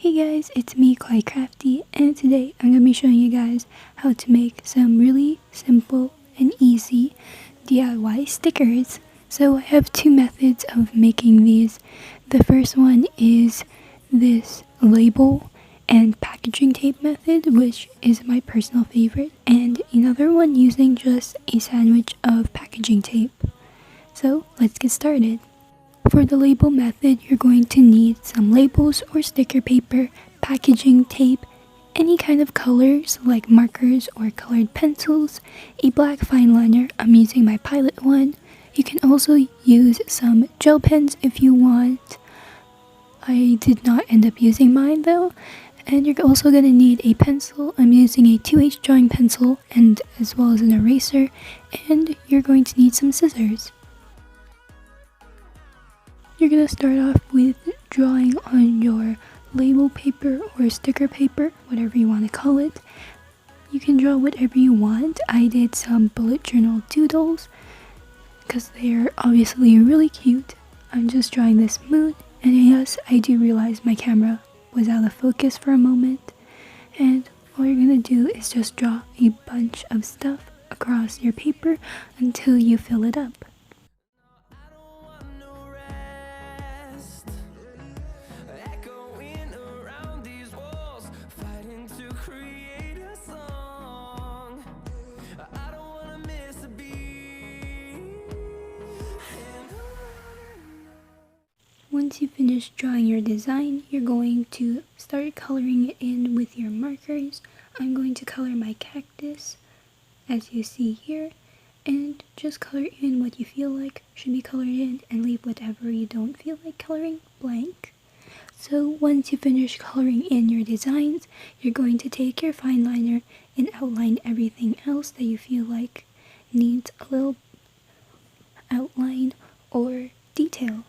Hey guys, it's me, Kawaii Crafty, and today I'm going to be showing you guys how to make some really simple and easy DIY stickers. So I have two methods of making these. The first one is this label and packaging tape method, which is my personal favorite, and another one using just a sandwich of packaging tape. So let's get started. For the label method, you're going to need some labels or sticker paper, packaging tape, any kind of colors like markers or colored pencils, a black fine liner. I'm using my Pilot one. You can also use some gel pens if you want. I did not end up using mine though. And you're also going to need a pencil. I'm using a 2H drawing pencil and as well as an eraser. And you're going to need some scissors. You're going to start off with drawing on your label paper or sticker paper, whatever you want to call it. You can draw whatever you want. I did some bullet journal doodles because they're obviously really cute. I'm just drawing this moon, and yes, I do realize my camera was out of focus for a moment. And all you're going to do is just draw a bunch of stuff across your paper until you fill it up. Once you finish drawing your design, you're going to start coloring it in with your markers. I'm going to color my cactus, as you see here, and just color in what you feel like should be colored in and leave whatever you don't feel like coloring blank. So once you finish coloring in your designs, you're going to take your fine liner and outline everything else that you feel like needs a little outline or detail.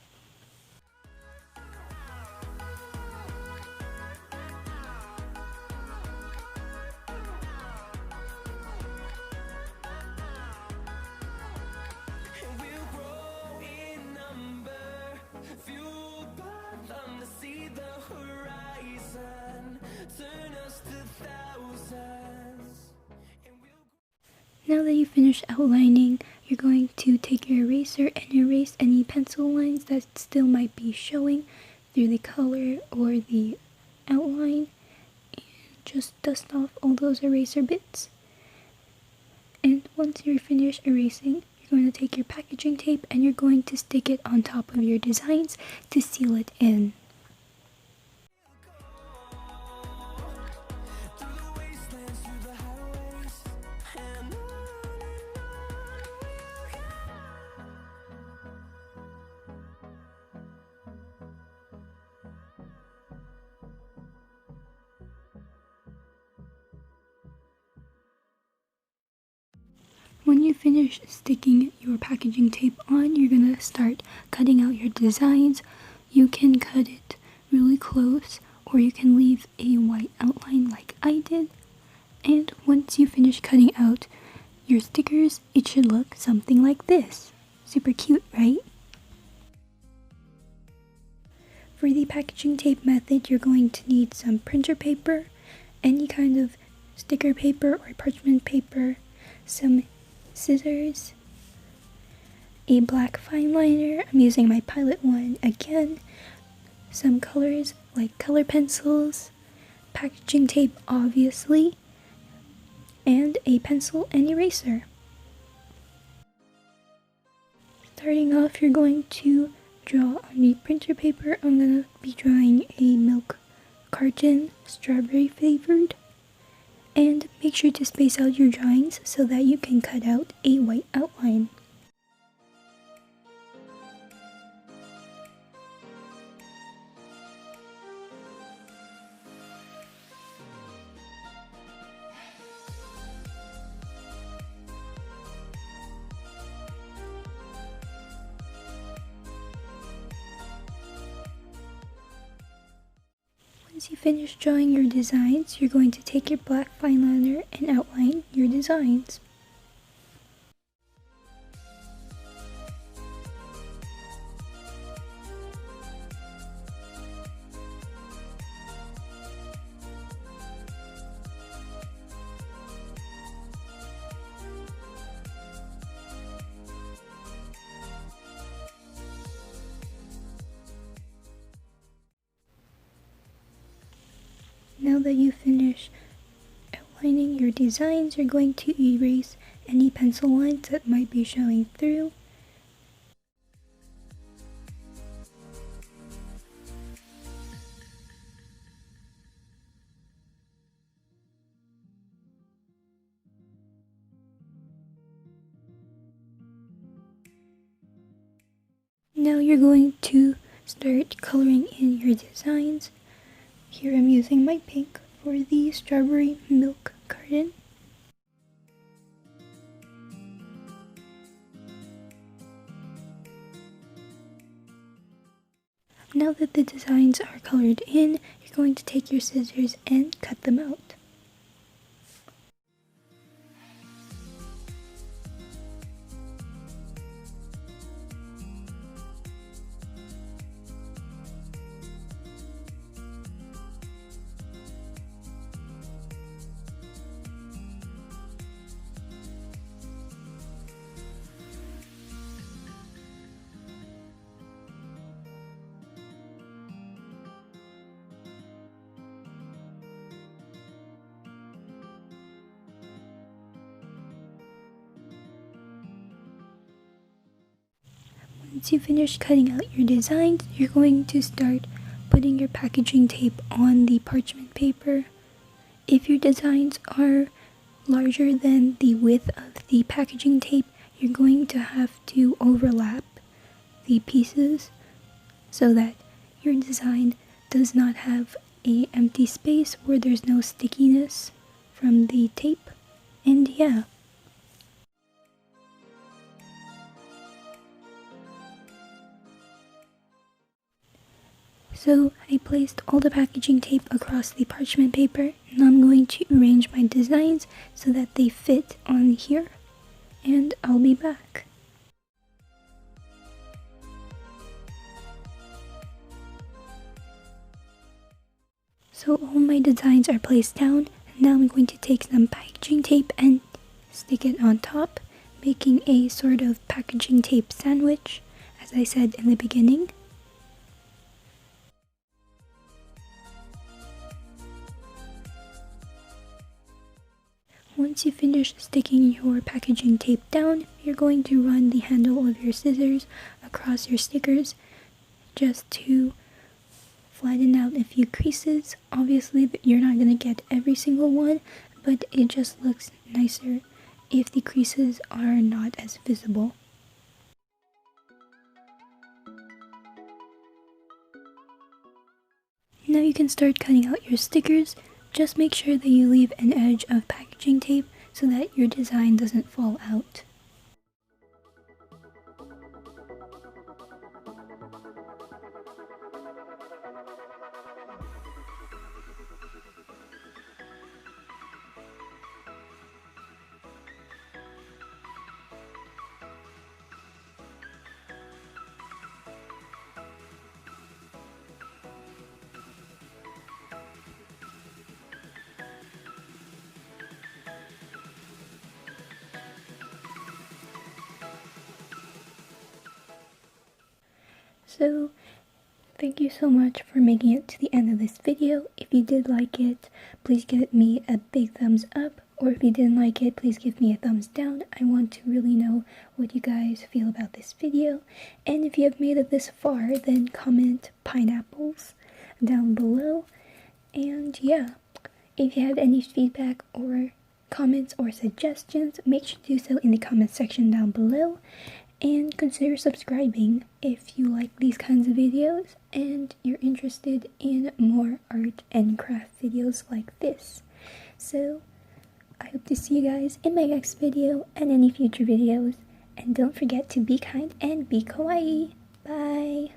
Now that you finished outlining, you're going to take your eraser and erase any pencil lines that still might be showing through the color or the outline, and just dust off all those eraser bits. And once you're finished erasing, you're going to take your packaging tape and you're going to stick it on top of your designs to seal it in. When you finish sticking your packaging tape on, you're going to start cutting out your designs. You can cut it really close, or you can leave a white outline like I did. And once you finish cutting out your stickers, it should look something like this. Super cute, right? For the packaging tape method, you're going to need some printer paper, any kind of sticker paper or parchment paper, some scissors, a black fine liner. I'm using my Pilot one again, some colors like color pencils, packaging tape obviously, and a pencil and eraser. Starting off, you're going to draw on the printer paper. I'm going to be drawing a milk carton, strawberry flavored. And make sure to space out your drawings so that you can cut out a white outline. Once you finish drawing your designs, you're going to take your black fine liner and outline your designs. that you finish outlining your designs, you're going to erase any pencil lines that might be showing through. Now you're going to start coloring in your designs. Here I'm using my pink for the strawberry milk carton. Now that the designs are colored in, you're going to take your scissors and cut them out. Once you finish cutting out your designs, you're going to start putting your packaging tape on the parchment paper. If your designs are larger than the width of the packaging tape, you're going to have to overlap the pieces so that your design does not have an empty space where there's no stickiness from the tape. And yeah. So I placed all the packaging tape across the parchment paper, and I'm going to arrange my designs so that they fit on here, and I'll be back. So all my designs are placed down, and now I'm going to take some packaging tape and stick it on top, making a sort of packaging tape sandwich, as I said in the beginning. Once you finish sticking your packaging tape down, you're going to run the handle of your scissors across your stickers just to flatten out a few creases. Obviously, you're not going to get every single one, but it just looks nicer if the creases are not as visible. Now you can start cutting out your stickers. Just make sure that you leave an edge of packaging tape so that your design doesn't fall out. So, thank you so much for making it to the end of this video. If you did like it, please give me a big thumbs up, or if you didn't like it, please give me a thumbs down. I want to really know what you guys feel about this video. And if you have made it this far, then comment pineapples down below. And yeah, if you have any feedback or comments or suggestions, make sure to do so in the comment section down below. And consider subscribing if you like these kinds of videos and you're interested in more art and craft videos like this. So, I hope to see you guys in my next video and any future videos. And don't forget to be kind and be kawaii. Bye!